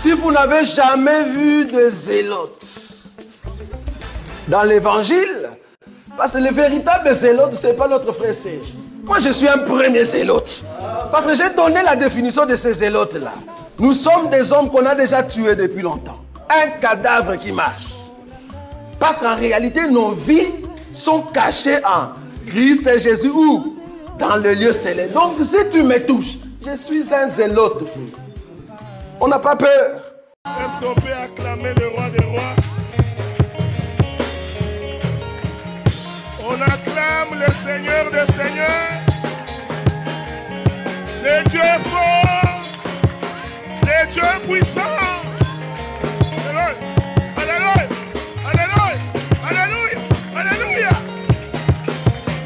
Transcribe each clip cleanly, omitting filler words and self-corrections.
Si vous n'avez jamais vu de zélotes dans l'évangile, parce que le véritable zélote, ce n'est pas notre frère Serge. Moi, je suis un premier zélote. Parce que j'ai donné la définition de ces zélotes-là. Nous sommes des hommes qu'on a déjà tués depuis longtemps. Un cadavre qui marche. Parce qu'en réalité, nos vies sont cachées en Christ et Jésus ou dans le lieu céleste. Donc, si tu me touches, je suis un zélote. On n'a pas peur. Est-ce qu'on peut acclamer le roi des rois? On acclame le Seigneur des seigneurs. Le Dieu fort. Le Dieu puissant. Alléluia. Alléluia. Alléluia. Alléluia.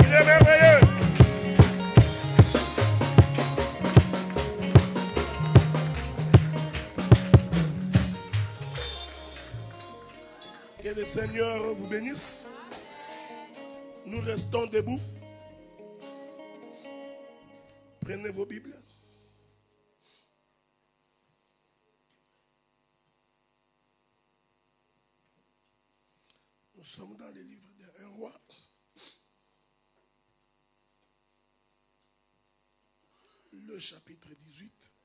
Il est merveilleux. Que le Seigneur vous bénisse. Nous restons debout. Prenez vos Bibles. Nous sommes dans le livre d'un roi. Le chapitre 18.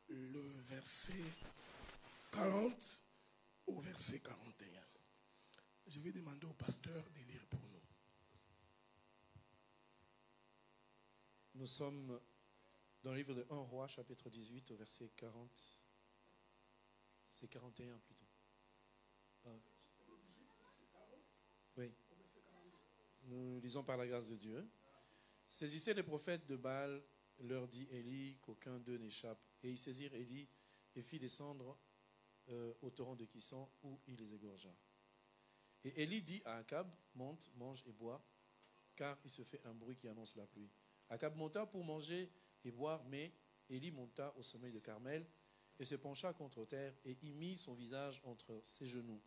Le verset 40 au verset 41. Je vais demander au pasteur de lire pour nous. Nous sommes dans le livre de 1 roi, chapitre 18, au verset 40. C'est 41 plutôt. Oui. Nous lisons par la grâce de Dieu. Saisissez les prophètes de Baal, leur dit Élie, qu'aucun d'eux n'échappe. Et ils saisirent Élie et fit descendre au torrent de Kisson où il les égorgea. Et Élie dit à Akab, monte, mange et bois, car il se fait un bruit qui annonce la pluie. Akab monta pour manger et boire, mais Élie monta au sommet de Carmel et se pencha contre terre et y mit son visage entre ses genoux.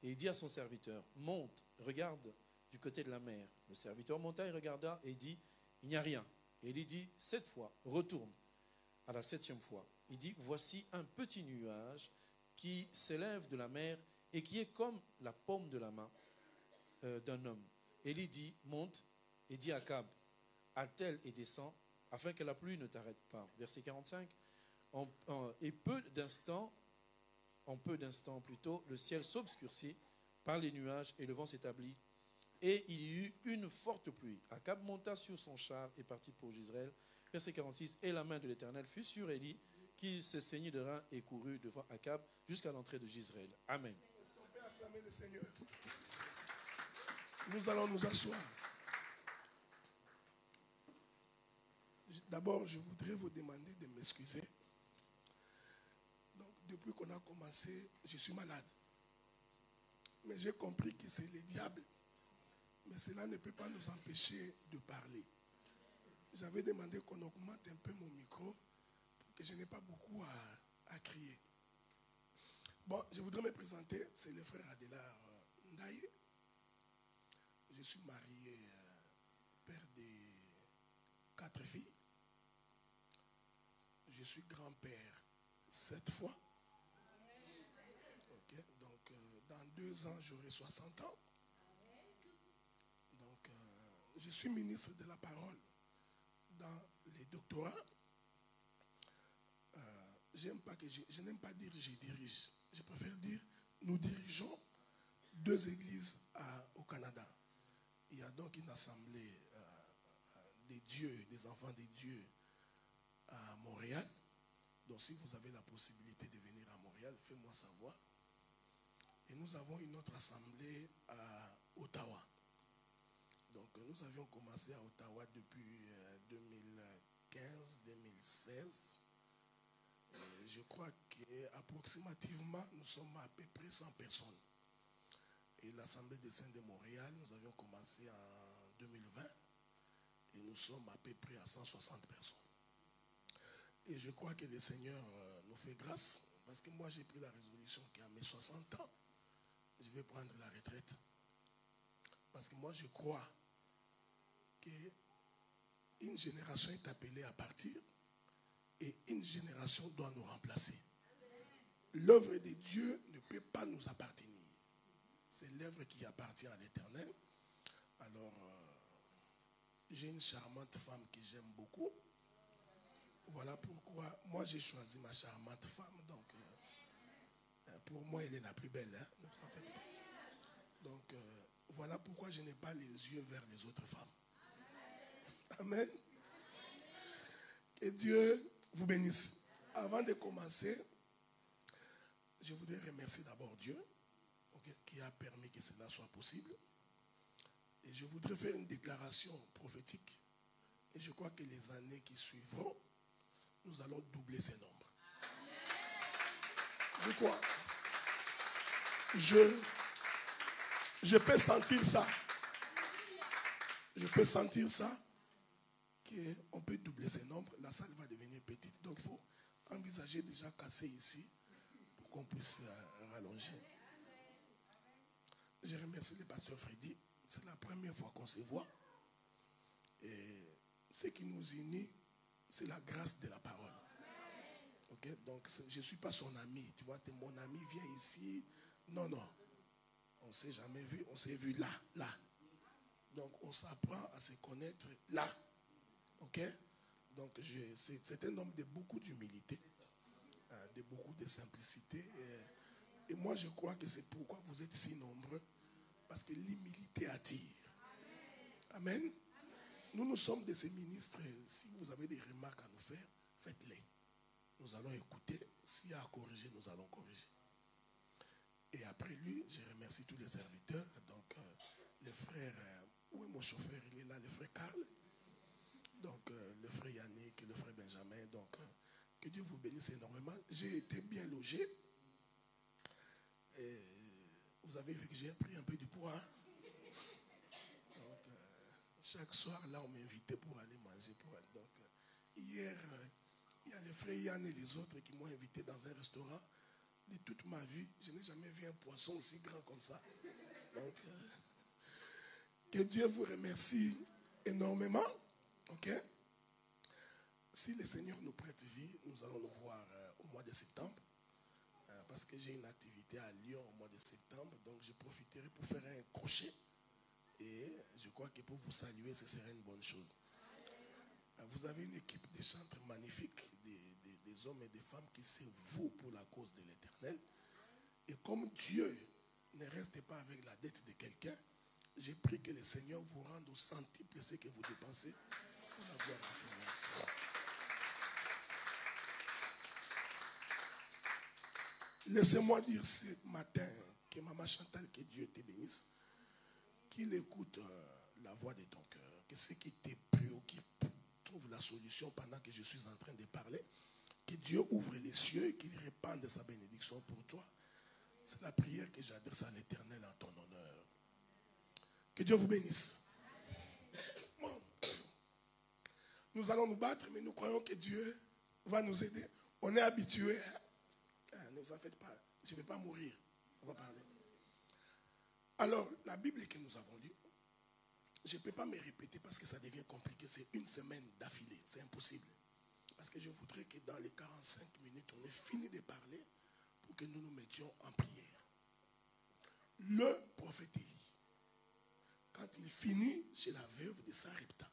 Et il dit à son serviteur, monte, regarde du côté de la mer. Le serviteur monta et regarda et dit, il n'y a rien. Et Élie dit, 7 fois, retourne. À la 7e fois, il dit, voici un petit nuage qui s'élève de la mer et qui est comme la paume de la main d'un homme. Élie dit, monte, et dit à Akab, attelle et descend, afin que la pluie ne t'arrête pas. Verset 45, en peu d'instants plutôt, le ciel s'obscurcit par les nuages et le vent s'établit. Et il y eut une forte pluie. Akab monta sur son char et partit pour Jezreel. Verset 46, et la main de l'Éternel fut sur Élie, qui se saignit de reins et courut devant Akab jusqu'à l'entrée de Jezreel. Amen. Est-ce qu'on peut acclamer le Seigneur? Nous allons nous asseoir. D'abord, je voudrais vous demander de m'excuser. Donc, depuis qu'on a commencé, je suis malade. Mais j'ai compris que c'est le diable. Mais cela ne peut pas nous empêcher de parler. J'avais demandé qu'on augmente un peu mon micro pour que je n'ai pas beaucoup à crier. Bon, je voudrais me présenter. C'est le frère Adélard Ndaye. Je suis marié, père de 4 filles. Je suis grand-père 7 fois. Okay, donc, dans 2 ans, j'aurai 60 ans. Donc, je suis ministre de la parole dans les doctorats. Je n'aime pas dire je dirige. Je préfère dire nous dirigeons 2 églises au Canada. Il y a donc une assemblée des dieux, des enfants des dieux à Montréal. Donc si vous avez la possibilité de venir à Montréal, faites-moi savoir. Et nous avons une autre assemblée à Ottawa. Donc nous avions commencé à Ottawa depuis 2015-2016. Je crois qu'approximativement, nous sommes à peu près 100 personnes. Et l'Assemblée des Saints de Montréal, nous avions commencé en 2020. Et nous sommes à peu près à 160 personnes. Et je crois que le Seigneur nous fait grâce. Parce que moi, j'ai pris la résolution qu'à mes 60 ans, je vais prendre la retraite. Parce que moi, je crois qu'une génération est appelée à partir et une génération doit nous remplacer. l'œuvre de Dieu ne peut pas nous appartenir. C'est l'œuvre qui appartient à l'Éternel. Alors, j'ai une charmante femme que j'aime beaucoup. Voilà pourquoi moi j'ai choisi ma charmante femme. Donc, pour moi, elle est la plus belle. Hein? Ne vous en faites pas. Donc, voilà pourquoi je n'ai pas les yeux vers les autres femmes. Amen. Que Dieu vous bénisse. Avant de commencer, je voudrais remercier d'abord Dieu, okay, qui a permis que cela soit possible. Et je voudrais faire une déclaration prophétique. Et je crois que les années qui suivront, nous allons doubler ces nombres. Je crois. Je peux sentir ça. Je peux sentir ça. Qu'on peut doubler ces nombres. La salle va devenir petite. Donc il faut envisager déjà casser ici pour qu'on puisse rallonger. Je remercie le pasteur Freddy. C'est la première fois qu'on se voit. Et ce qui nous unit, c'est la grâce de la parole. Okay? Donc, je ne suis pas son ami. Tu vois, mon ami vient ici. Non, non. On ne s'est jamais vu. On s'est vu là, là. Donc, on s'apprend à se connaître là. OK? Donc, c'est un homme de beaucoup d'humilité, de beaucoup de simplicité. Et moi, je crois que c'est pourquoi vous êtes si nombreux. Parce que l'humilité attire. Amen. Nous sommes de ces ministres. Si vous avez des remarques à nous faire, faites-les. Nous allons écouter. S'il y a à corriger, nous allons corriger. Et après lui, je remercie tous les serviteurs. Donc, le frère, où est mon chauffeur? Il est là, le frère Karl. Donc, le frère Yannick et le frère Benjamin. Donc, que Dieu vous bénisse énormément. J'ai été bien logé. Et vous avez vu que j'ai pris un peu du poids. Donc, chaque soir, là, on m'invitait pour aller manger. Donc, hier, il y a les frères Yann et les autres qui m'ont invité dans un restaurant. De toute ma vie, je n'ai jamais vu un poisson aussi grand comme ça. Donc, que Dieu vous remercie énormément. OK? Si le Seigneur nous prête vie, nous allons nous voir au mois de septembre. Parce que j'ai une activité à Lyon au mois de septembre. Donc, je profiterai pour faire un crochet. Et je crois que pour vous saluer, ce serait une bonne chose. Vous avez une équipe de chantres magnifiques, des hommes et des femmes qui se vouent pour la cause de l'Éternel. Et comme Dieu ne reste pas avec la dette de quelqu'un, j'ai pris que le Seigneur vous rende au centuple ce que vous dépensez pour la gloire du Seigneur. Laissez-moi dire ce matin que Maman Chantal, que Dieu te bénisse, qu'il écoute la voix de ton cœur, que ce qui te préoccupe trouve la solution pendant que je suis en train de parler, que Dieu ouvre les cieux et qu'il répande sa bénédiction pour toi. C'est la prière que j'adresse à l'Éternel en ton honneur. Que Dieu vous bénisse. Bon. Nous allons nous battre, mais nous croyons que Dieu va nous aider. On est habitués. Ne vous en faites pas. Je ne vais pas mourir. On va parler. Alors, la Bible que nous avons lue, je ne peux pas me répéter parce que ça devient compliqué. C'est une semaine d'affilée. C'est impossible. Parce que je voudrais que dans les 45 minutes, on ait fini de parler pour que nous nous mettions en prière. Le prophète Élie, quand il finit chez la veuve de Sarepta,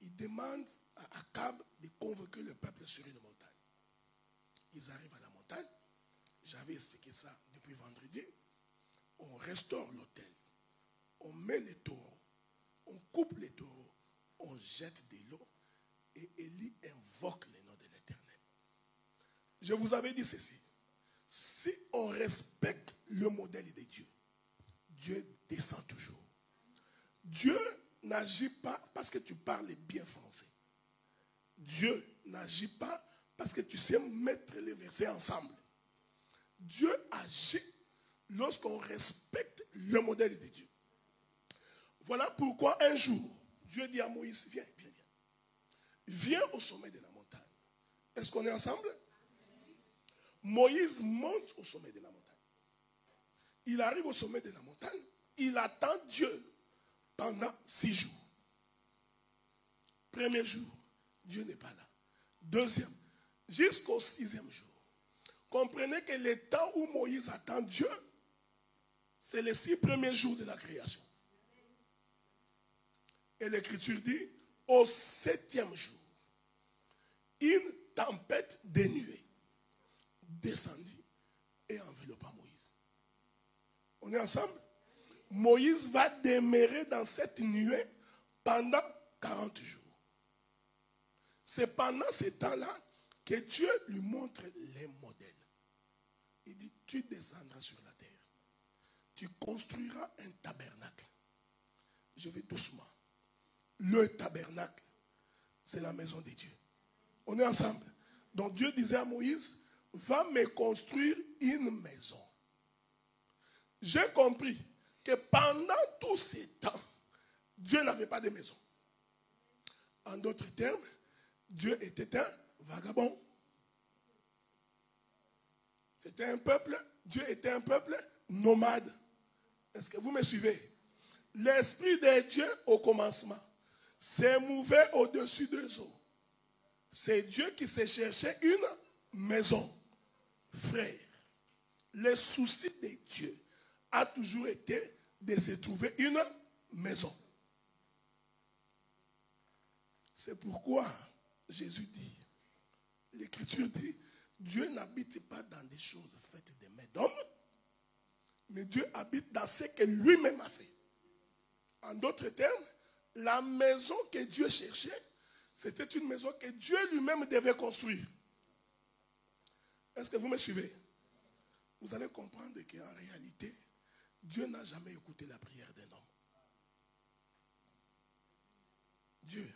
il demande à Akab de convoquer le peuple sur une montagne. Ils arrivent à la montagne. J'avais expliqué ça depuis vendredi. On restaure l'autel. On met les taureaux. On coupe les taureaux. On jette de l'eau. Et Élie invoque le nom de l'Éternel. Je vous avais dit ceci. Si on respecte le modèle de Dieu, Dieu descend toujours. Dieu n'agit pas parce que tu parles bien français. Dieu n'agit pas parce que tu sais mettre les versets ensemble. Dieu agit lorsqu'on respecte le modèle de Dieu. Voilà pourquoi un jour, Dieu dit à Moïse, viens, viens, viens. Viens au sommet de la montagne. Est-ce qu'on est ensemble? Moïse monte au sommet de la montagne. Il arrive au sommet de la montagne. Il attend Dieu pendant 6 jours. Premier jour, Dieu n'est pas là. Deuxième, jusqu'au 6e jour. Comprenez que le temps où Moïse attend Dieu, c'est les 6 premiers jours de la création. Et l'Écriture dit, au 7e jour, une tempête dénuée descendit et enveloppa Moïse. On est ensemble? Moïse va demeurer dans cette nuée pendant 40 jours. C'est pendant ce temps-là que Dieu lui montre les modèles. Il dit, tu descendras sur la terre. Tu construiras un tabernacle. Je vais doucement. Le tabernacle, c'est la maison de Dieu. On est ensemble. Donc Dieu disait à Moïse, va me construire une maison. J'ai compris que pendant tous ces temps, Dieu n'avait pas de maison. En d'autres termes, Dieu était un vagabond. C'était un peuple, Dieu était un peuple nomade. Est-ce que vous me suivez? L'Esprit de Dieu au commencement s'émouvait au-dessus des eaux. C'est Dieu qui s'est cherché une maison. Frère, le souci de Dieu a toujours été de se trouver une maison. C'est pourquoi Jésus dit, l'Écriture dit, Dieu n'habite pas dans des choses faites des mains d'hommes, mais Dieu habite dans ce que lui-même a fait. En d'autres termes, la maison que Dieu cherchait, c'était une maison que Dieu lui-même devait construire. Est-ce que vous me suivez? Vous allez comprendre qu'en réalité, Dieu n'a jamais écouté la prière d'un homme. Dieu,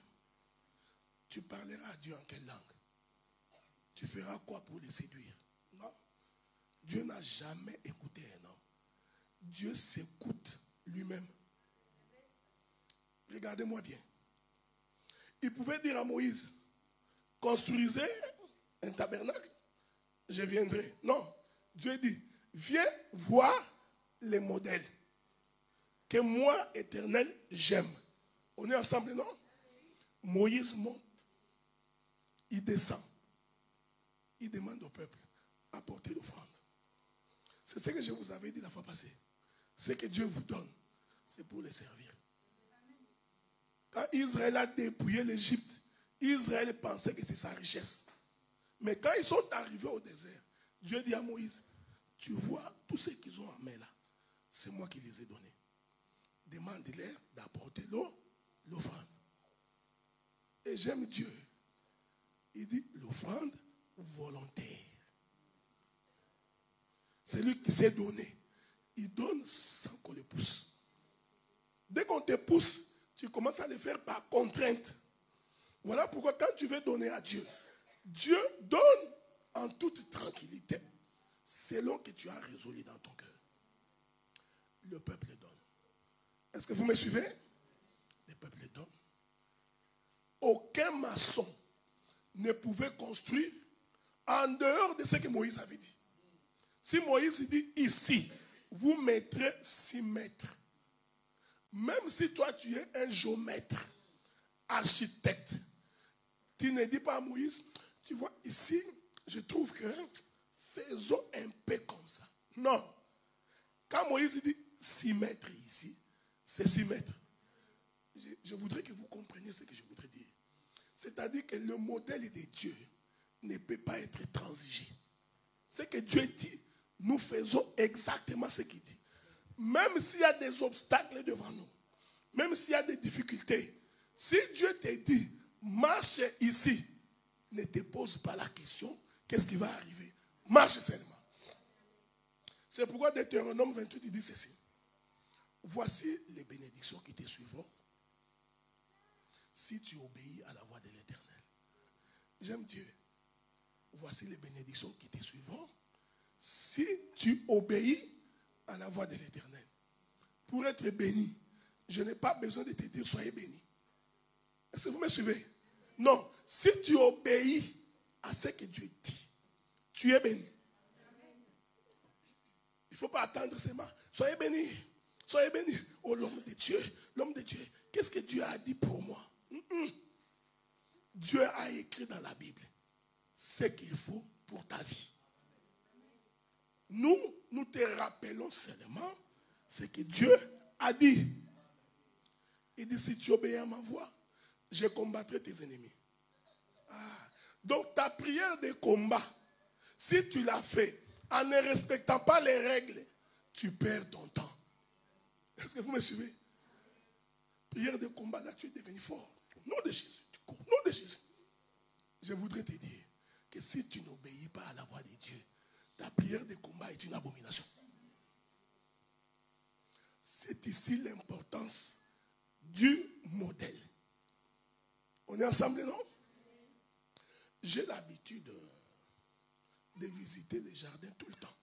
tu parleras à Dieu en quelle langue? Tu feras quoi pour le séduire? Non. Dieu n'a jamais écouté un homme. Dieu s'écoute lui-même. Regardez-moi bien. Il pouvait dire à Moïse, construisez un tabernacle, je viendrai. Non. Dieu dit, viens voir les modèles que moi, Éternel, j'aime. On est ensemble, non? Moïse monte. Il descend. Il demande au peuple apporter l'offrande. C'est ce que je vous avais dit la fois passée. Ce que Dieu vous donne, c'est pour les servir. Quand Israël a dépouillé l'Égypte, Israël pensait que c'est sa richesse. Mais quand ils sont arrivés au désert, Dieu dit à Moïse, tu vois, tous ceux qu'ils ont en main là, c'est moi qui les ai donnés. Demande-leur d'apporter l'offrande. Et j'aime Dieu. Il dit l'offrande volontaire. C'est lui qui s'est donné. Il donne sans qu'on le pousse. Dès qu'on te pousse, tu commences à le faire par contrainte. Voilà pourquoi quand tu veux donner à Dieu, Dieu donne en toute tranquillité, selon que tu as résolu dans ton cœur. Le peuple donne. Est-ce que vous me suivez? Le peuple donne. Aucun maçon ne pouvait construire en dehors de ce que Moïse avait dit. Si Moïse dit ici, vous mettrez 6 mètres. Même si toi tu es un géomètre, architecte, tu ne dis pas à Moïse, tu vois ici, je trouve que faisons un peu comme ça. Non. Quand Moïse dit 6 mètres ici, c'est 6 mètres. Je voudrais que vous compreniez ce que je voudrais dire. C'est-à-dire que le modèle de Dieu ne peut pas être transigé. Ce que Dieu dit, nous faisons exactement ce qu'il dit. Même s'il y a des obstacles devant nous, même s'il y a des difficultés, si Dieu te dit, marche ici, ne te pose pas la question, qu'est-ce qui va arriver? Marche seulement. C'est pourquoi Deutéronome 28, il dit ceci. Voici les bénédictions qui te suivront si tu obéis à la voix de l'Éternel. J'aime Dieu. Voici les bénédictions qui te suivront si tu obéis à la voix de l'Éternel. Pour être béni, je n'ai pas besoin de te dire soyez béni. Est-ce que vous me suivez? Non. Si tu obéis à ce que Dieu dit, tu es béni. Il ne faut pas attendre seulement. Soyez béni. Soyez béni. Oh, l'homme de Dieu. L'homme de Dieu. Qu'est-ce que Dieu a dit pour moi? Dieu a écrit dans la Bible ce qu'il faut pour ta vie. nous te rappelons seulement ce que Dieu a dit. Il dit, si tu obéis à ma voix, je combattrai tes ennemis. Donc ta prière de combat, si tu l'as fait en ne respectant pas les règles, tu perds ton temps. Est-ce que vous me suivez? Prière de combat, là tu es devenu fort. Au nom de Jésus, tu cours. Au nom de Jésus. Je voudrais te dire que si tu n'obéis pas à la voix de Dieu, ta prière de combat est une abomination. C'est ici l'importance du modèle. On est ensemble, non? J'ai l'habitude de visiter les jardins tout le temps.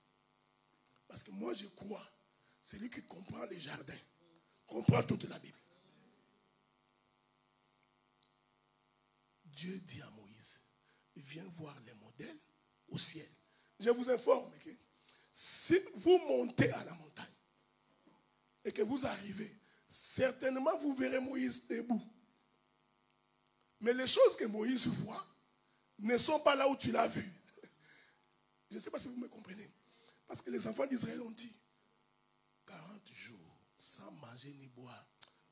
Parce que moi, je crois, celui qui comprend les jardins, comprend toute la Bible. Dieu dit à Moïse, viens voir les modèles au ciel. Je vous informe que si vous montez à la montagne et que vous arrivez, certainement vous verrez Moïse debout. Mais les choses que Moïse voit ne sont pas là où tu l'as vu. Je ne sais pas si vous me comprenez. Parce que les enfants d'Israël ont dit 40 jours sans manger ni boire,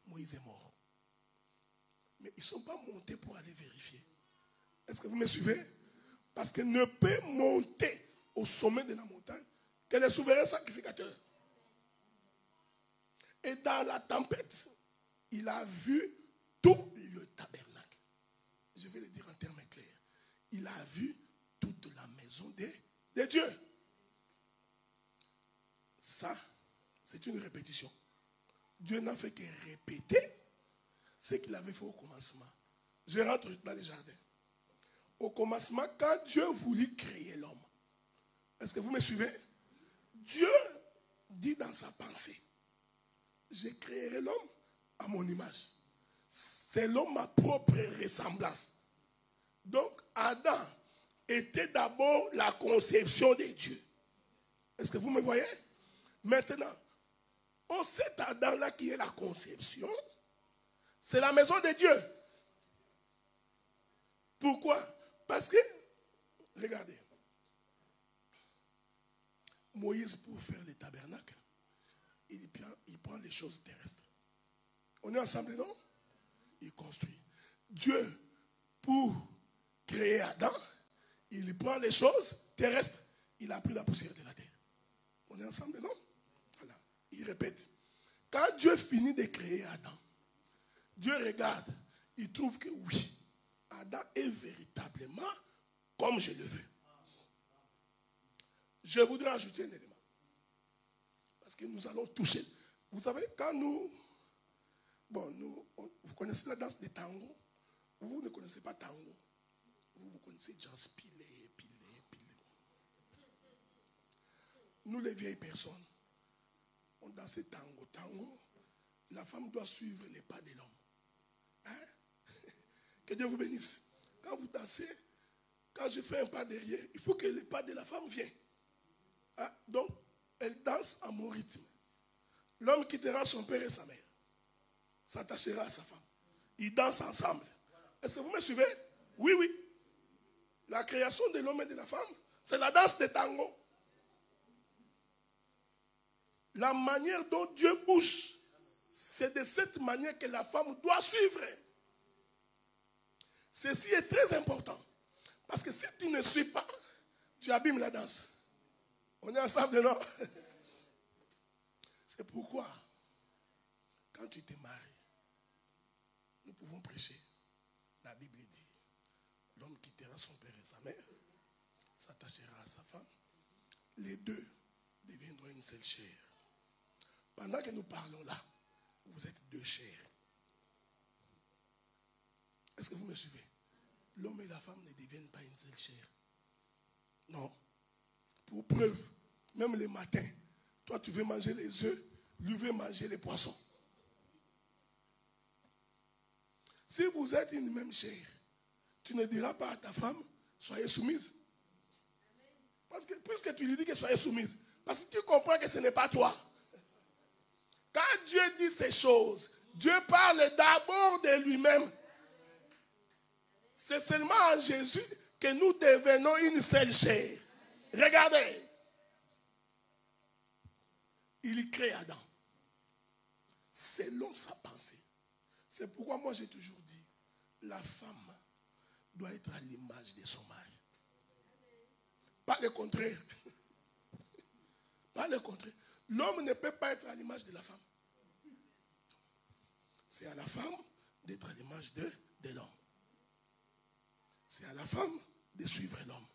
Moïse est mort. Mais ils ne sont pas montés pour aller vérifier. Est-ce que vous me suivez? Parce qu'il ne peut monter au sommet de la montagne que les souverains sacrificateurs. Et dans la tempête, il a vu tout le tabernacle. Je vais le dire en termes clairs. Il a vu toute la maison de Dieu. Ça, c'est une répétition. Dieu n'a fait que répéter ce qu'il avait fait au commencement. Je rentre dans les jardins. Au commencement, quand Dieu voulut créer l'homme, est-ce que vous me suivez? Dieu dit dans sa pensée, je créerai l'homme à mon image. C'est l'homme ma propre ressemblance. Donc, Adam était d'abord la conception de Dieu. Est-ce que vous me voyez? Maintenant, cet Adam-là qui est la conception, c'est la maison de Dieu. Pourquoi? Parce que, regardez, Moïse, pour faire le tabernacle, il prend les choses terrestres. On est ensemble, non? Il construit. Dieu, pour créer Adam, il prend les choses terrestres. Il a pris la poussière de la terre. On est ensemble, non? Voilà. Il répète. Quand Dieu finit de créer Adam, Dieu regarde, il trouve que oui, Adam est véritablement comme je le veux. Je voudrais ajouter un élément. Parce que nous allons toucher. Vous savez, quand vous connaissez la danse des tango. Vous ne connaissez pas tango. Vous connaissez jazz pilé. Nous, les vieilles personnes, on danse tango. Tango, la femme doit suivre les pas de l'homme. Hein? Que Dieu vous bénisse. Quand vous dansez, quand je fais un pas derrière, il faut que les pas de la femme viennent. Hein? Donc, elle danse à mon rythme. L'homme quittera son père et sa mère, s'attachera à sa femme. Ils dansent ensemble. Est-ce que vous me suivez? Oui, oui. La création de l'homme et de la femme, c'est la danse des tango. La manière dont Dieu bouge, c'est de cette manière que la femme doit suivre. Ceci est très important. Parce que si tu ne suis pas, tu abîmes la danse. On est ensemble, non? C'est pourquoi, quand tu te maries, nous pouvons prêcher. La Bible dit, l'homme quittera son père et sa mère, s'attachera à sa femme. Les deux deviendront une seule chair. Pendant que nous parlons là, vous êtes deux chairs. Est-ce que vous me suivez? L'homme et la femme ne deviennent pas une seule chair. Non. Pour preuve, même le matin, toi tu veux manger les œufs, lui veut manger les poissons. Si vous êtes une même chair, tu ne diras pas à ta femme, soyez soumise. Parce que puisque tu lui dis que soyez soumise, parce que tu comprends que ce n'est pas toi. Quand Dieu dit ces choses, Dieu parle d'abord de lui-même. C'est seulement en Jésus que nous devenons une seule chair. Regardez. il crée Adam selon sa pensée. C'est pourquoi moi j'ai toujours dit, la femme doit être à l'image de son mari. Pas le contraire. Pas le contraire. L'homme ne peut pas être à l'image de la femme. C'est à la femme d'être à l'image de l'homme. C'est à la femme de suivre l'homme.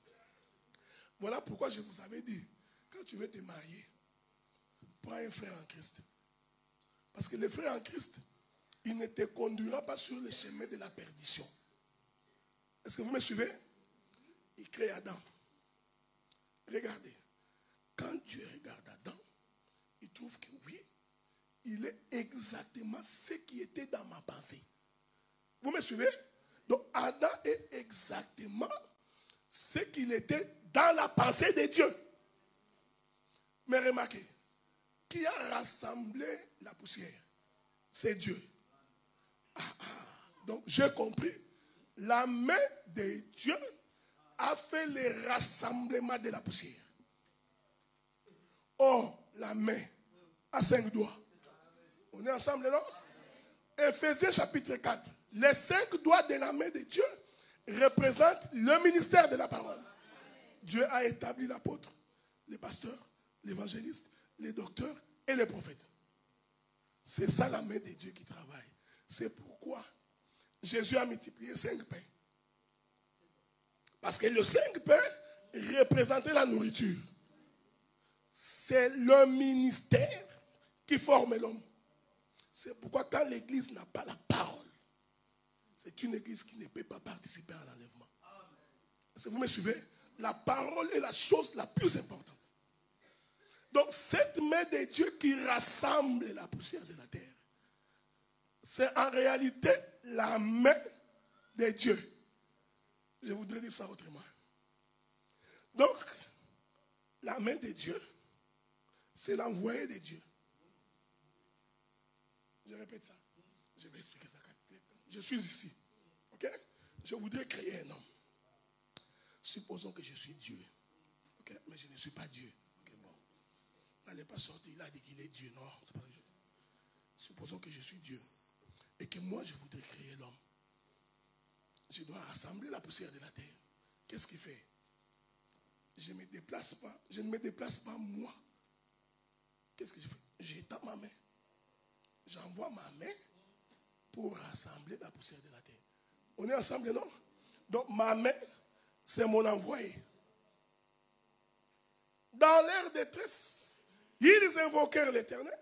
Voilà pourquoi je vous avais dit, quand tu veux te marier, prends un frère en Christ. Parce que le frère en Christ, il ne te conduira pas sur le chemin de la perdition. Est-ce que vous me suivez? Il crée Adam. Regardez, quand Dieu regarde Adam, il trouve que oui, il est exactement ce qui était dans ma pensée. Vous me suivez? Donc Adam est exactement ce qu'il était dans la pensée de Dieu. Mais remarquez, qui a rassemblé la poussière? C'est Dieu. Donc j'ai compris. La main de Dieu a fait le rassemblement de la poussière. Or, la main a 5 doigts. On est ensemble, non? Éphésiens chapitre 4. Les 5 doigts de la main de Dieu représentent le ministère de la parole. Dieu a établi l'apôtre, les pasteurs, l'évangéliste, les docteurs et les prophètes. C'est ça la main de Dieu qui travaille. C'est pourquoi Jésus a multiplié 5 pains. Parce que le 5 pains représentait la nourriture. C'est le ministère qui forme l'homme. C'est pourquoi quand l'église n'a pas la parole, c'est une église qui ne peut pas participer à l'enlèvement. Est-ce que vous me suivez? La parole est la chose la plus importante. Donc cette main de Dieu qui rassemble la poussière de la terre, c'est en réalité la main de Dieu. Je voudrais dire ça autrement. Donc, la main de Dieu, c'est l'envoyé de Dieu. Je répète ça. Je vais expliquer ça. Je suis ici. Ok? Je voudrais créer un homme. Supposons que je suis Dieu. Ok? Mais je ne suis pas Dieu. Ok, bon. N'allez pas sortir. Il a dit qu'il est Dieu. Non, c'est pas ça. Supposons que je suis Dieu. Et que moi, je voudrais créer l'homme. Je dois rassembler la poussière de la terre. Qu'est-ce qu'il fait? Je ne me déplace pas moi. Qu'est-ce que je fais? J'étends ma main. J'envoie ma main pour rassembler la poussière de la terre. On est ensemble, non? Donc ma main, c'est mon envoyé. Dans leur détresse, ils invoquèrent l'Éternel.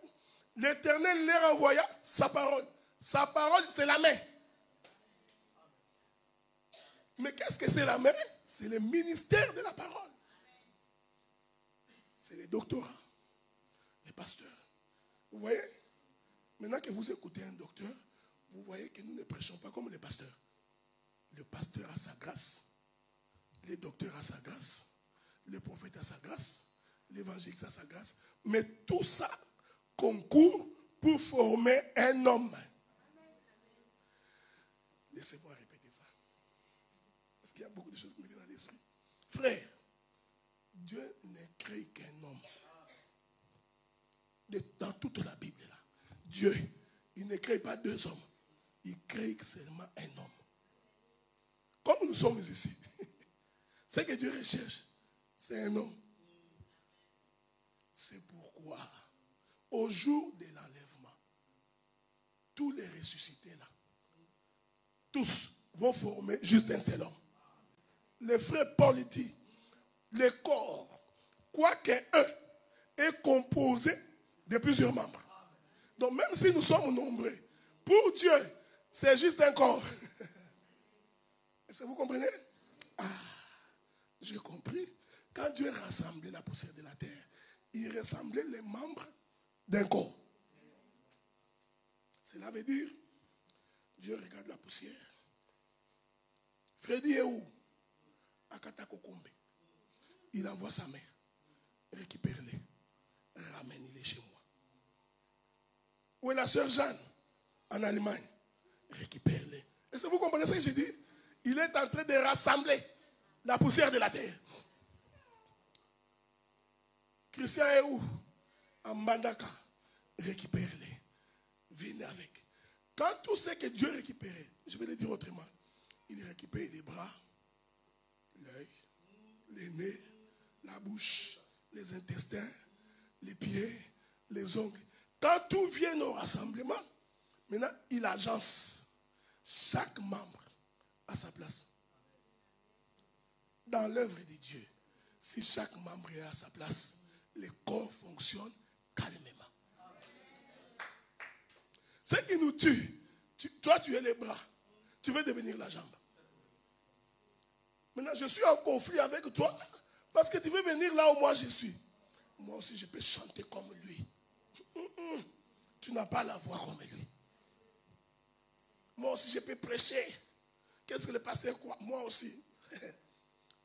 L'Éternel leur envoya sa parole. Sa parole, c'est la main. Mais qu'est-ce que c'est la main? C'est le ministère de la parole. C'est les doctorats, les pasteurs. Vous voyez? Maintenant que vous écoutez un docteur, vous voyez que nous ne prêchons pas comme les pasteurs. Le pasteur a sa grâce. Le docteur a sa grâce. Le prophète a sa grâce. L'évangéliste a sa grâce. Mais tout ça concourt pour former un homme. Laissez-moi répéter ça. Parce qu'il y a beaucoup de choses qui me viennent à l'esprit. Frère, Dieu ne crée qu'un homme. Dans toute la Bible, là, Dieu, il ne crée pas 2 hommes. Il crée seulement un homme. Comme nous sommes ici. Ce que Dieu recherche, c'est un homme. C'est pourquoi, au jour de l'enlèvement, tous les ressuscités là, tous vont former juste un seul homme. Le frère Paul dit, le corps, quoique eux, est composé de plusieurs membres. Donc même si nous sommes nombreux, pour Dieu, c'est juste un corps. Est-ce que vous comprenez? Ah, j'ai compris. Quand Dieu rassemblait la poussière de la terre, il rassemblait les membres d'un corps. Cela veut dire, Dieu regarde la poussière. Freddy est où? À Katakokombe. Il envoie sa main. Récupère-les. Ramène-les chez moi. Où est la sœur Jeanne? En Allemagne. Récupère-les. Est-ce que vous comprenez ce que j'ai dit? Il est en train de rassembler la poussière de la terre. Christian est où? Ambandaka, récupère-les. Venez avec. Quand tout ce que Dieu récupérait, je vais le dire autrement, il récupère les bras, l'œil, les nez, la bouche, les intestins, les pieds, les ongles. Quand tout vient au rassemblement, maintenant, il agence chaque membre à sa place. Dans l'œuvre de Dieu, si chaque membre est à sa place, le corps fonctionne calmement. Ce qui nous tue, toi tu es les bras, tu veux devenir la jambe. Maintenant, je suis en conflit avec toi parce que tu veux venir là où moi je suis. Moi aussi, je peux chanter comme lui. Tu n'as pas la voix comme lui. Moi aussi, je peux prêcher. Qu'est-ce que le pasteur croit? Moi aussi.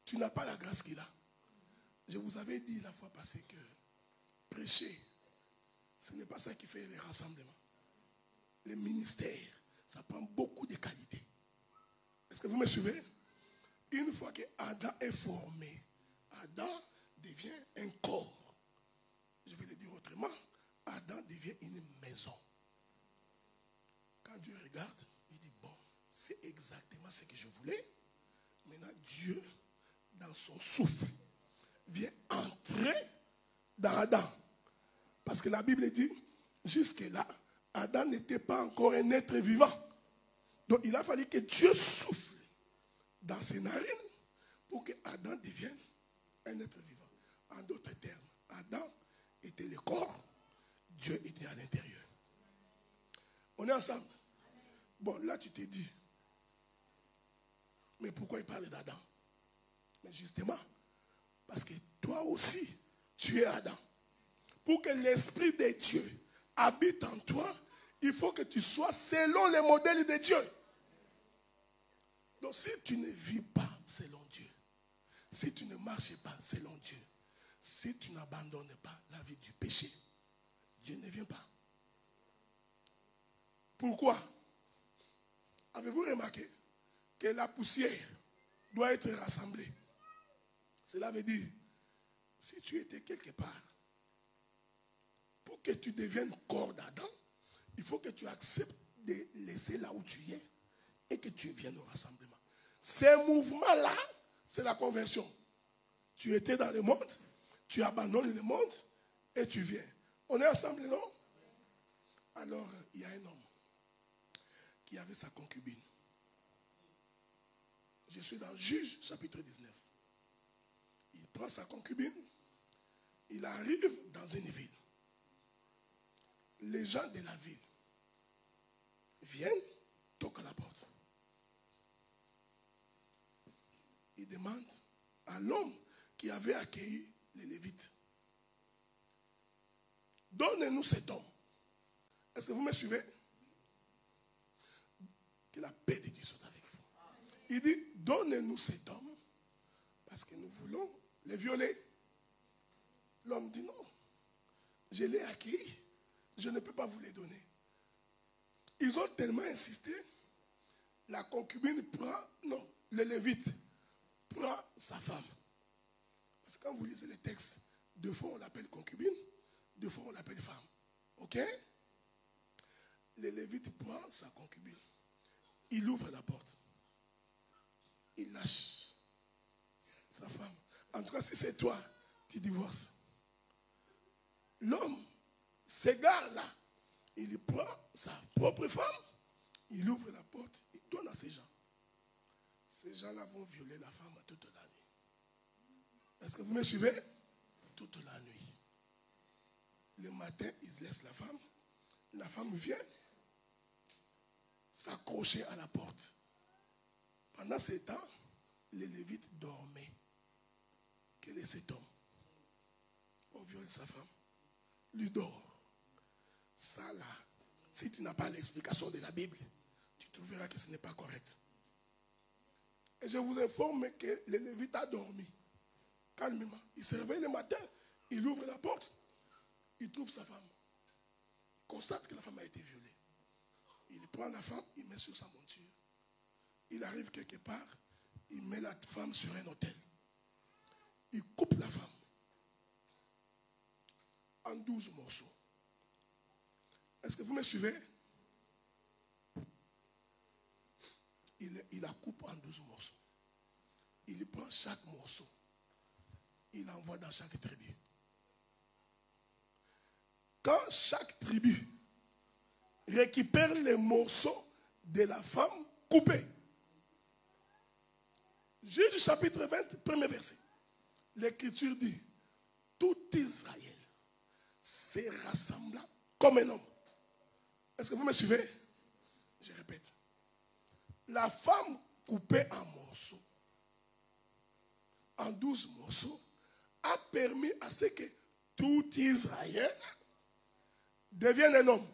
Tu n'as pas la grâce qu'il a. Je vous avais dit la fois passée que prêcher, ce n'est pas ça qui fait les rassemblements. Les ministères, ça prend beaucoup de qualités. Est-ce que vous me suivez? Une fois que Adam est formé, Adam devient un corps. Je vais le dire autrement, Adam devient une maison. Quand Dieu regarde, il dit, bon, c'est exactement ce que je voulais. Maintenant, Dieu, dans son souffle, vient entrer dans Adam. Parce que la Bible dit, jusque-là, Adam n'était pas encore un être vivant. Donc, il a fallu que Dieu souffle dans ses narines pour que Adam devienne un être vivant. En d'autres termes, Adam était le corps, Dieu était à l'intérieur. On est ensemble? Bon, là tu t'es dit, mais pourquoi il parle d'Adam? Mais justement, parce que toi aussi, tu es Adam. Pour que l'Esprit de Dieu habite en toi, il faut que tu sois selon les modèles de Dieu. Donc si tu ne vis pas selon Dieu, si tu ne marches pas selon Dieu, si tu n'abandonnes pas la vie du péché, Dieu ne vient pas. Pourquoi? Avez-vous remarqué que la poussière doit être rassemblée? Cela veut dire, si tu étais quelque part, pour que tu deviennes corps d'Adam, il faut que tu acceptes de laisser là où tu es et que tu viennes au rassemblement. Ces mouvements-là, c'est la conversion. Tu étais dans le monde, tu abandonnes le monde et tu viens. On est ensemble, non? Alors, il y a un homme qui avait sa concubine. Je suis dans Juge, chapitre 19. Il prend sa concubine, il arrive dans une ville. Les gens de la ville viennent, toquent à la porte. Ils demandent à l'homme qui avait accueilli les Lévites, donnez-nous cet homme. Est-ce que vous me suivez? Que la paix de Dieu soit avec vous. Il dit, donnez-nous cet homme parce que nous voulons les violer. L'homme dit non, je l'ai accueilli, je ne peux pas vous les donner. Ils ont tellement insisté, la concubine prend, non, le Lévite prend sa femme. Parce que quand vous lisez les textes, deux fois on l'appelle concubine, deux fois on l'appelle femme. Ok? Le Lévite prend sa concubine. Il ouvre la porte. Il lâche sa femme. En tout cas, si c'est toi, tu divorces. L'homme s'égare là. Il prend sa propre femme. Il ouvre la porte. Il donne à ces gens. Ces gens-là vont violer la femme toute la nuit. Est-ce que vous me suivez? Toute la nuit. Le matin, ils laissent la femme. La femme vient s'accrocher à la porte. Pendant ce temps, les Lévites dormaient. Quel est cet homme? On viole sa femme. Lui dort. Ça là, si tu n'as pas l'explication de la Bible, tu trouveras que ce n'est pas correct. Et je vous informe que le Lévite a dormi. Calmement. Il se réveille le matin, il ouvre la porte, il trouve sa femme. Il constate que la femme a été violée. Il prend la femme, il met sur sa monture. Il arrive quelque part, il met la femme sur un autel. Il coupe la femme en 12 12 morceaux. Est-ce que vous me suivez? Il la coupe en 12 morceaux. Il prend chaque morceau. Il envoie dans chaque tribu. Quand chaque tribu récupère les morceaux de la femme coupée, Juge chapitre 20, premier verset, l'Écriture dit, tout Israël s'est rassemblé comme un homme. Est-ce que vous me suivez? Je répète. La femme coupée en morceaux, en 12 morceaux, a permis à ce que tout Israël devienne un homme.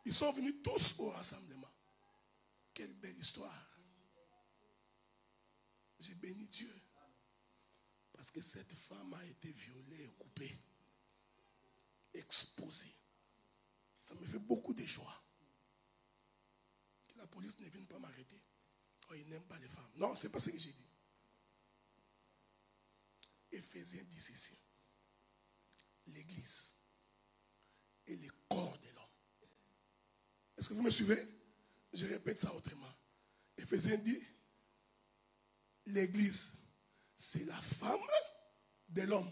Ils sont venus tous au rassemblement. Quelle belle histoire. J'ai béni Dieu. Parce que cette femme a été violée, coupée, exposée. Ça me fait beaucoup de joie. Que la police ne vienne pas m'arrêter. Oh, ils n'aiment pas les femmes. Non, ce n'est pas ce que j'ai dit. Éphésiens dit ceci. L'église est le corps de l'homme. Est-ce que vous me suivez? Je répète ça autrement. Éphésiens dit, l'église, c'est la femme de l'homme.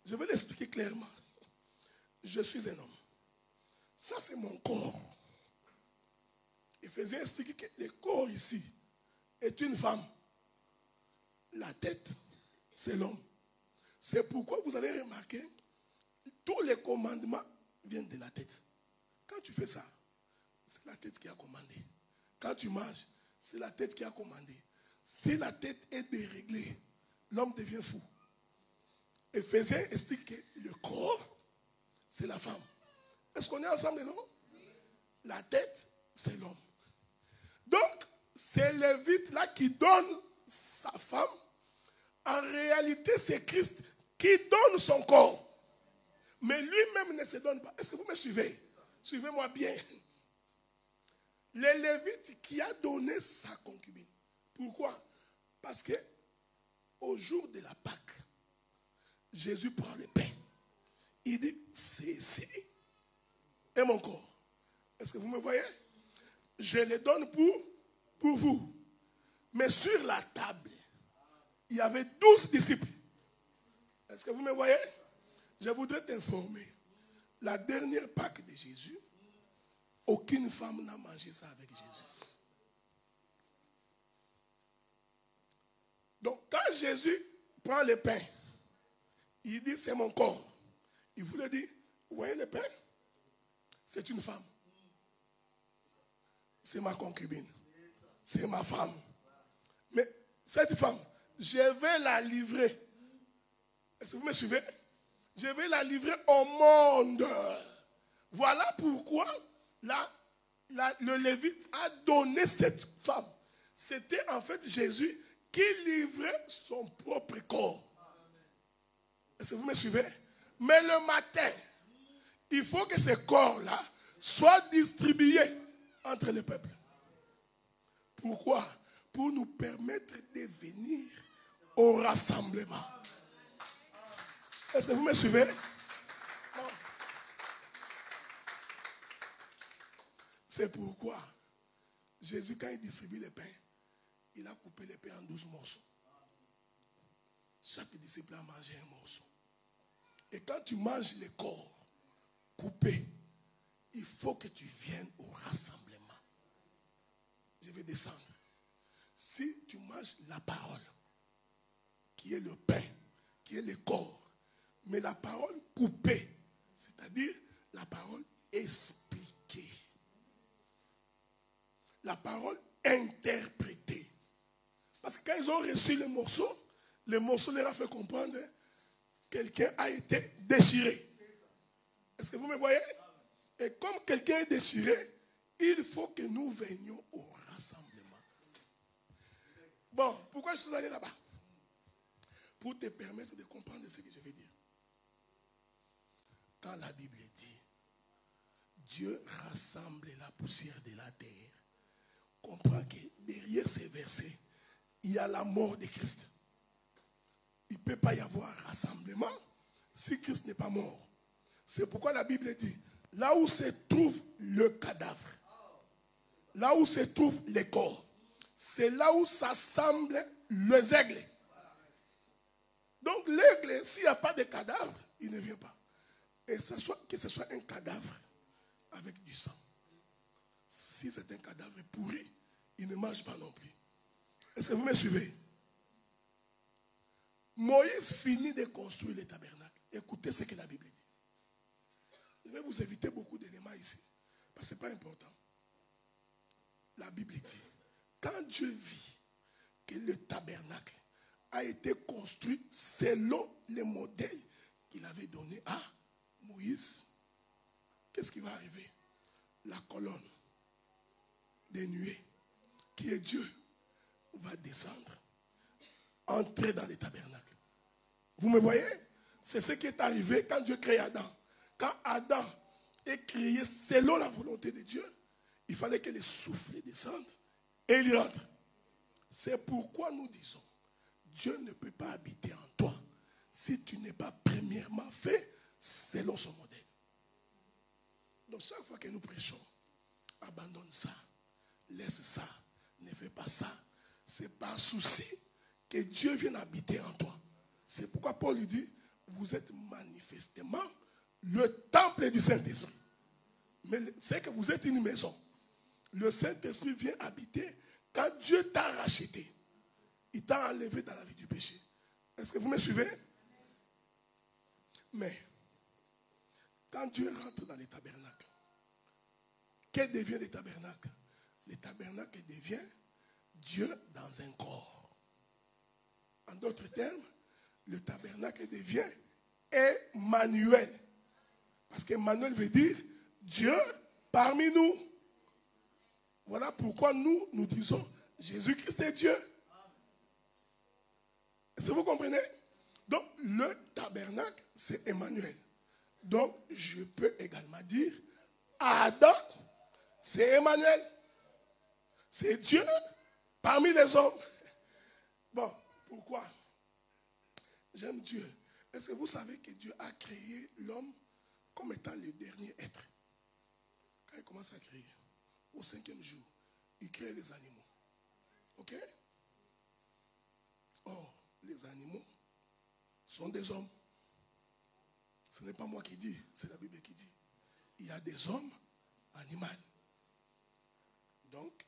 Je vais l'expliquer clairement. Je suis un homme. Ça, c'est mon corps. Éphésiens explique que le corps ici est une femme. La tête, c'est l'homme. C'est pourquoi vous allez remarquer, tous les commandements viennent de la tête. Quand tu fais ça, c'est la tête qui a commandé. Quand tu manges, c'est la tête qui a commandé. Si la tête est déréglée, l'homme devient fou. Éphésiens explique que le corps, c'est la femme. Est-ce qu'on est ensemble, non? La tête, c'est l'homme. Donc, c'est Lévite là qui donne sa femme. En réalité, c'est Christ qui donne son corps. Mais lui-même ne se donne pas. Est-ce que vous me suivez? Suivez-moi bien. Le Lévite qui a donné sa concubine. Pourquoi? Parce que au jour de la Pâque, Jésus prend le pain. Il dit, ceci est mon corps. Est-ce que vous me voyez? Je le donne pour vous. Mais sur la table, il y avait 12 disciples. Est-ce que vous me voyez? Je voudrais t'informer. La dernière Pâque de Jésus, aucune femme n'a mangé ça avec Jésus. Donc, quand Jésus prend le pain, il dit, c'est mon corps. Il voulait dire, vous voyez le pain? C'est une femme. C'est ma concubine. C'est ma femme. Mais cette femme, je vais la livrer. Est-ce que vous me suivez? Je vais la livrer au monde. Voilà pourquoi le Lévite a donné cette femme. C'était en fait Jésus qui livrait son propre corps. Est-ce que vous me suivez? Mais le matin, il faut que ce corps-là soit distribué entre les peuples. Pourquoi? Pour nous permettre de venir au rassemblement. Est-ce que vous me suivez? Non. C'est pourquoi Jésus, quand il distribue les pains, il a coupé les pains en 12 morceaux. Chaque disciple a mangé un morceau. Et quand tu manges le corps coupé, il faut que tu viennes au rassemblement. Je vais descendre. Si tu manges la parole, qui est le pain, qui est le corps, mais la parole coupée, c'est-à-dire la parole expliquée, la parole interprétée. Parce que quand ils ont reçu le morceau leur a fait comprendre que quelqu'un a été déchiré. Est-ce que vous me voyez? Et comme quelqu'un est déchiré, il faut que nous venions au rassemblement. Bon, pourquoi je suis allé là-bas? Pour te permettre de comprendre ce que je vais dire. Quand la Bible dit, Dieu rassemble la poussière de la terre, comprends que derrière ces versets, il y a la mort de Christ. Il ne peut pas y avoir rassemblement si Christ n'est pas mort. C'est pourquoi la Bible dit, là où se trouve le cadavre, là où se trouvent les corps, c'est là où s'assemblent les aigles. Donc l'aigle, s'il n'y a pas de cadavre, il ne vient pas. Et que ce soit un cadavre avec du sang. Si c'est un cadavre pourri, il ne mange pas non plus. Est-ce que vous me suivez? Moïse finit de construire le tabernacle. Écoutez ce que la Bible dit. Je vais vous éviter beaucoup d'éléments ici, parce que ce n'est pas important. La Bible dit, quand Dieu vit que le tabernacle a été construit selon les modèles qu'il avait donnés à Moïse, qu'est-ce qui va arriver? La colonne des nuées, qui est Dieu, va descendre, entrer dans le tabernacle. Vous me voyez? C'est ce qui est arrivé quand Dieu crée Adam. Quand Adam est créé selon la volonté de Dieu, il fallait que le souffle descende et il rentre. C'est pourquoi nous disons, Dieu ne peut pas habiter en toi si tu n'es pas premièrement fait selon son modèle. Donc chaque fois que nous prêchons, abandonne ça, laisse ça, ne fais pas ça. C'est par souci que Dieu vienne habiter en toi. C'est pourquoi Paul lui dit, vous êtes manifestement le temple du Saint-Esprit. Mais c'est que vous êtes une maison. Le Saint-Esprit vient habiter quand Dieu t'a racheté. Il t'a enlevé dans la vie du péché. Est-ce que vous me suivez? Mais, quand Dieu rentre dans les tabernacles, que devient le tabernacle? Le tabernacle devient Dieu dans un corps. En d'autres termes, le tabernacle devient Emmanuel. Parce qu'Emmanuel veut dire Dieu parmi nous. Voilà pourquoi nous disons Jésus-Christ est Dieu. Est-ce que vous comprenez? Donc, le tabernacle, c'est Emmanuel. Donc, je peux également dire Adam, c'est Emmanuel. C'est Dieu parmi les hommes. Bon, pourquoi? J'aime Dieu. Est-ce que vous savez que Dieu a créé l'homme comme étant le dernier être? Quand il commence à créer, au 5e jour, il crée les animaux. Ok? Or, les animaux sont des hommes. Ce n'est pas moi qui dis, c'est la Bible qui dit. Il y a des hommes animaux. Donc,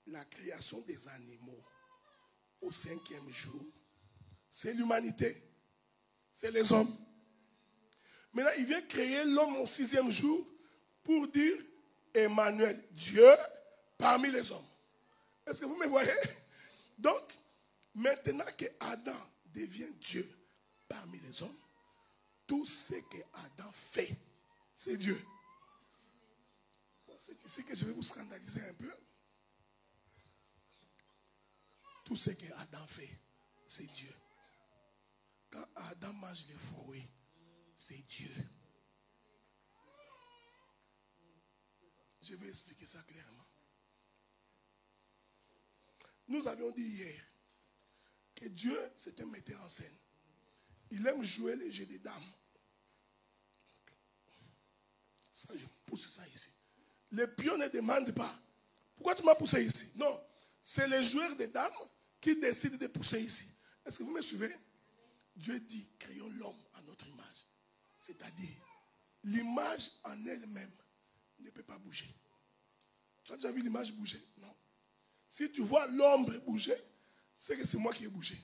la création des animaux au 5e jour, c'est l'humanité. C'est les hommes. Maintenant, il vient créer l'homme au 6e jour pour dire Emmanuel, Dieu parmi les hommes. Est-ce que vous me voyez? Donc, maintenant que Adam devient Dieu parmi les hommes, tout ce que Adam fait, c'est Dieu. Bon, c'est ici que je vais vous scandaliser un peu. Tout ce que Adam fait, c'est Dieu. Quand Adam mange les fruits, c'est Dieu. Je vais expliquer ça clairement. Nous avions dit hier que Dieu, c'est un metteur en scène. Il aime jouer les jeux des dames. Ça, je pousse ça ici. Les pions ne demandent pas. Pourquoi tu m'as poussé ici? Non. C'est les joueurs des dames qui décident de pousser ici. Est-ce que vous me suivez? Dieu dit, créons l'homme à notre image. C'est-à-dire, l'image en elle-même ne peut pas bouger. Tu as déjà vu l'image bouger? Non. Si tu vois l'ombre bouger, c'est que c'est moi qui ai bougé.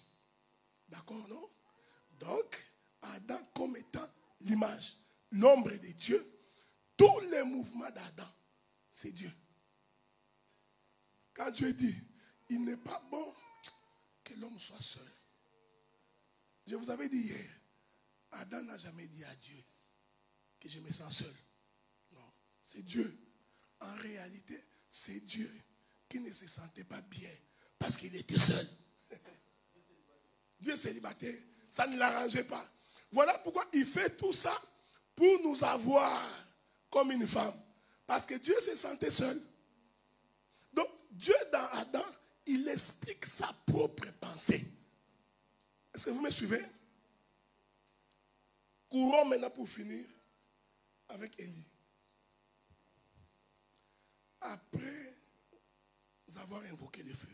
D'accord, non? Donc, Adam comme étant l'image, l'ombre de Dieu, tous les mouvements d'Adam, c'est Dieu. Quand Dieu dit, il n'est pas bon que l'homme soit seul. Je vous avais dit hier, Adam n'a jamais dit à Dieu que je me sens seul. Non, c'est Dieu. En réalité, c'est Dieu qui ne se sentait pas bien parce qu'il était seul. Dieu célibataire, ça ne l'arrangeait pas. Voilà pourquoi il fait tout ça pour nous avoir comme une femme. Parce que Dieu se sentait seul. Donc, Dieu dans Adam, il explique sa propre pensée. Est-ce que vous me suivez? Courons maintenant pour finir avec Élie. Après avoir invoqué le feu,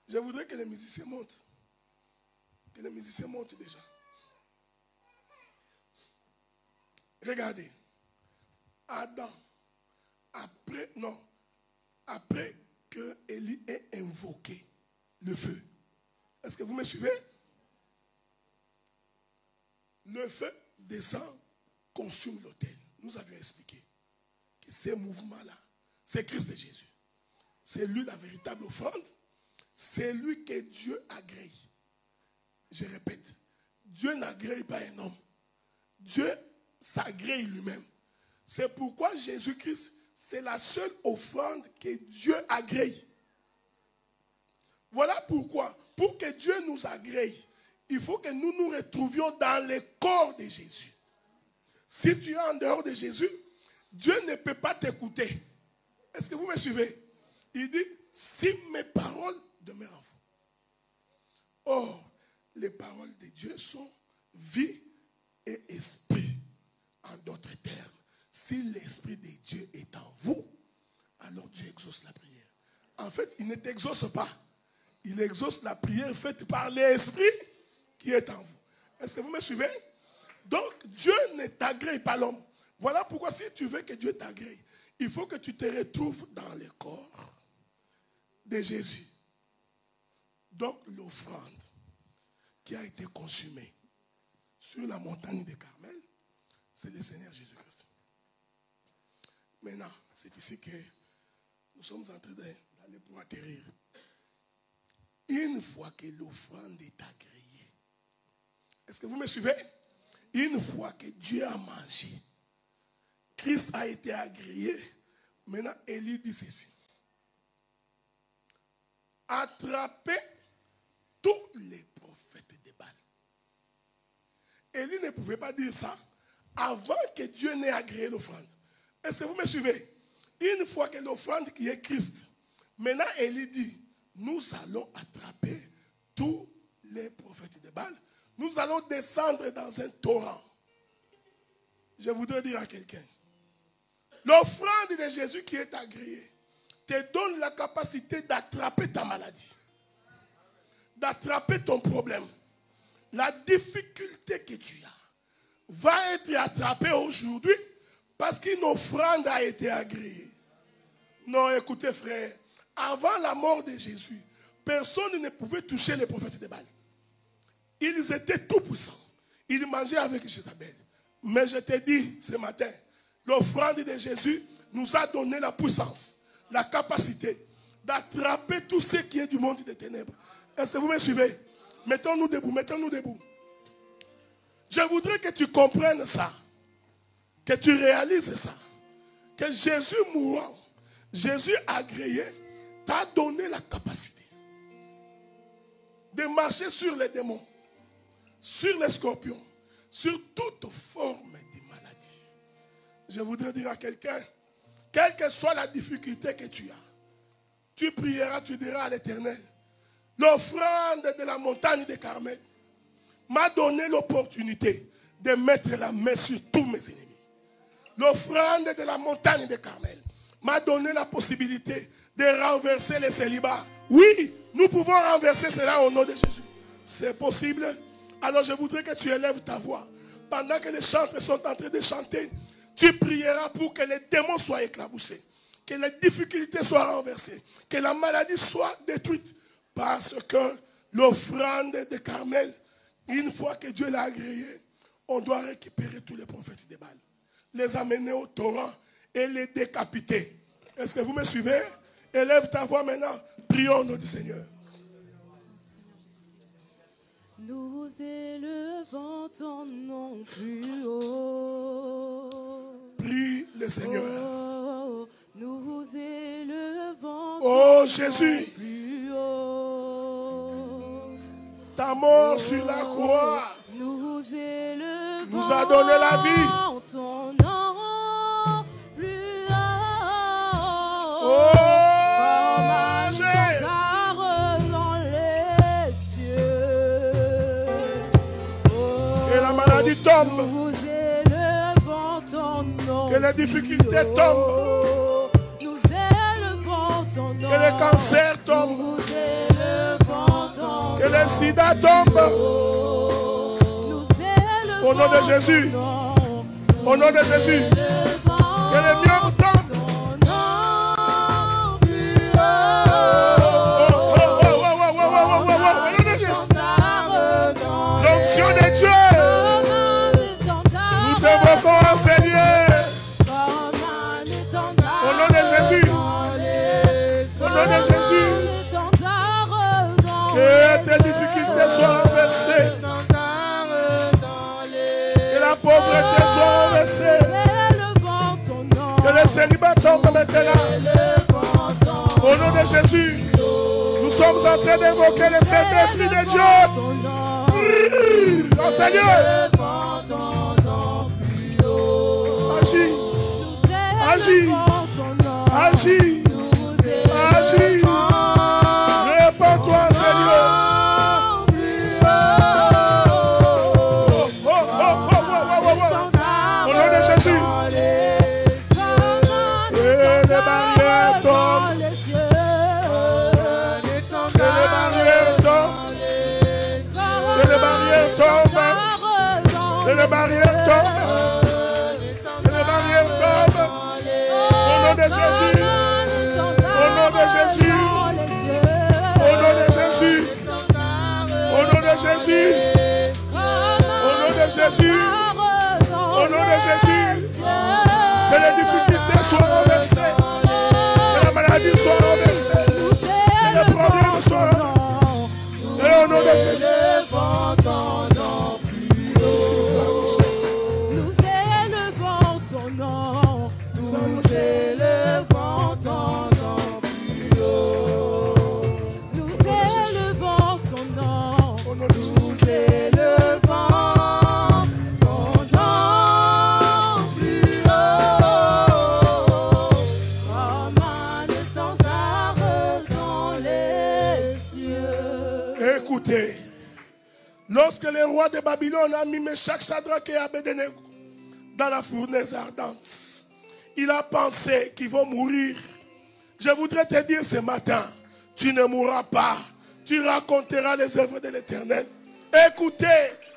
je voudrais que les musiciens montent. Que les musiciens montent déjà. Regardez. Adam, après que Élie ait invoqué le feu. Est-ce que vous me suivez? Le feu descend, consume l'autel. Nous avions expliqué que ces mouvements-là, c'est Christ de Jésus. C'est lui la véritable offrande. C'est lui que Dieu agrée. Je répète, Dieu n'agrée pas un homme. Dieu s'agrée lui-même. C'est pourquoi Jésus-Christ, c'est la seule offrande que Dieu agrée. Voilà pourquoi, pour que Dieu nous agrée, il faut que nous nous retrouvions dans le corps de Jésus. Si tu es en dehors de Jésus, Dieu ne peut pas t'écouter. Est-ce que vous me suivez? Il dit, si mes paroles demeurent en vous. Or, les paroles de Dieu sont vie et esprit. En d'autres termes, si l'esprit de Dieu est en vous, alors Dieu exauce la prière. En fait, il ne t'exauce pas. Il exauce la prière faite par l'esprit qui est en vous. Est-ce que vous me suivez? Donc, Dieu ne t'agrée pas l'homme. Voilà pourquoi si tu veux que Dieu t'agrée, il faut que tu te retrouves dans le corps de Jésus. Donc, l'offrande qui a été consumée sur la montagne de Carmel, c'est le Seigneur Jésus-Christ. Maintenant, c'est ici que nous sommes en train d'aller pour atterrir. Une fois que l'offrande est agréée, est-ce que vous me suivez? Une fois que Dieu a mangé, Christ a été agréé, maintenant Élie dit ceci. Attrapez tous les prophètes de Baal. Élie ne pouvait pas dire ça avant que Dieu n'ait agréé l'offrande. Est-ce que vous me suivez? Une fois que l'offrande qui est Christ, maintenant Élie dit, nous allons attraper tous les prophètes de Baal. Nous allons descendre dans un torrent. Je voudrais dire à quelqu'un, l'offrande de Jésus qui est agréée te donne la capacité d'attraper ta maladie, d'attraper ton problème. La difficulté que tu as va être attrapée aujourd'hui parce qu'une offrande a été agréée. Non, écoutez frère, avant la mort de Jésus, personne ne pouvait toucher les prophètes de Baal. Ils étaient tout puissants. Ils mangeaient avec Jézabel. Mais je te dis ce matin, l'offrande de Jésus nous a donné la puissance, la capacité d'attraper tout ce qui est du monde des ténèbres. Est-ce que vous me suivez? Mettons-nous debout, mettons-nous debout. Je voudrais que tu comprennes ça, que tu réalises ça, que Jésus mourant, Jésus agréé, t'a donné la capacité de marcher sur les démons, sur les scorpions, sur toute forme de maladie. Je voudrais dire à quelqu'un, quelle que soit la difficulté que tu as, tu prieras, tu diras à l'Éternel, l'offrande de la montagne de Carmel m'a donné l'opportunité de mettre la main sur tous mes ennemis. L'offrande de la montagne de Carmel m'a donné la possibilité de renverser les célibats. Oui, nous pouvons renverser cela au nom de Jésus. C'est possible. Alors je voudrais que tu élèves ta voix. Pendant que les chanteurs sont en train de chanter, tu prieras pour que les démons soient éclaboussés, que les difficultés soient renversées, que la maladie soit détruite. Parce que l'offrande de Carmel, une fois que Dieu l'a agréée, on doit récupérer tous les prophètes de Baal, les amener au torrent et les décapiter. Est-ce que vous me suivez? Élève ta voix maintenant. Prions au nom du Seigneur. Nous élevons ton nom plus haut. Prie le Seigneur. Oh, nous élevons Oh ton Jésus, nom plus haut. ta mort sur la croix Nous élevons nous a donné la vie. ton nom plus haut. Oh Jésus. Dans les cieux. Oh, maladies tombent. Nous élevons ton nom. Que les difficultés tombent. Nous élevons ton nom. Que les cancers tombent. Nous élevons ton nom. Que les sida tombent. Nous élevons Au nom de Jésus. ton nom. Au nom de Jésus. Que les murs tombent. L'onction de Dieu. Nous t'invoquons, Seigneur. Au nom de Jésus. Au nom de Jésus. Que tes difficultés soient renversées. Que la pauvreté soit renversée. Que le célibat tombe maintenant. Au nom de Jésus. Nous sommes en train d'évoquer le Saint-Esprit de Dieu. Oh Seigneur. Agis. Agis. Agis. Agis. Répands-toi, Seigneur. Au nom de Jésus. Et les barrières tombent. Que les barrières tombent. Que les barrières tombent. Que les barrières tombent. Que les barrières tombent. Au nom de Jésus. Au nom de Jésus. Au nom de Jésus. Au nom de Jésus. Au nom de Jésus. Au nom de Jésus. Que les difficultés soient renversées. Que la maladie soit renversée. Que les problèmes soient renversés. Et au nom de Jésus. Nous élevons ton nom. Nous élevons ton nom plus haut. Nous élevons ton nom. Nous élevons ton nom plus haut. Comme un étendard dans les cieux. Écoutez, lorsque le roi de Babylone a mis Meshach, Shadrach et Abednego dans la fournaise ardente, il a pensé qu'ils vont mourir. Je voudrais te dire ce matin, tu ne mourras pas. Tu raconteras les œuvres de l'Éternel. Écoutez,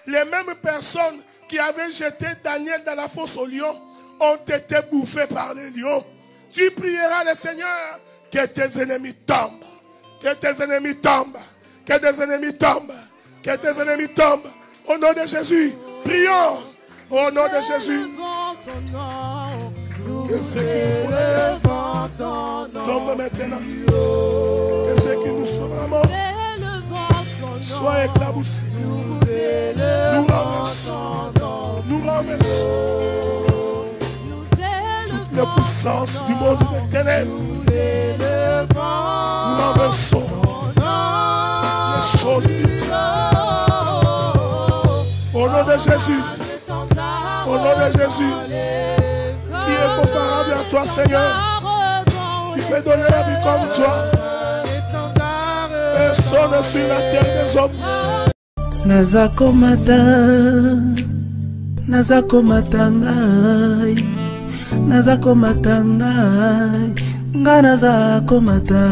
les mêmes personnes qui avaient jeté Daniel dans la fosse aux lions ont été bouffées par les lions. Tu prieras le Seigneur que tes ennemis tombent. Que tes ennemis tombent. Que tes ennemis tombent. Que tes ennemis tombent. Au nom de Jésus, prions. Au nom de Jésus. Que ceux qui nous font la guerre tombent maintenant. Que ceux qui nous font la mort soient éclaboussés. Nous renversons. Nous renversons toutes les puissances du monde des ténèbres. Nous renversons les choses du Dieu. Au nom de Jésus. Au nom de Jésus. Qui est comparable à toi, Seigneur? Qui peut donner la vie comme toi? Personne sur la terre des hommes. Nazakomata ngai, nazakomata ngai, nga nazakomata.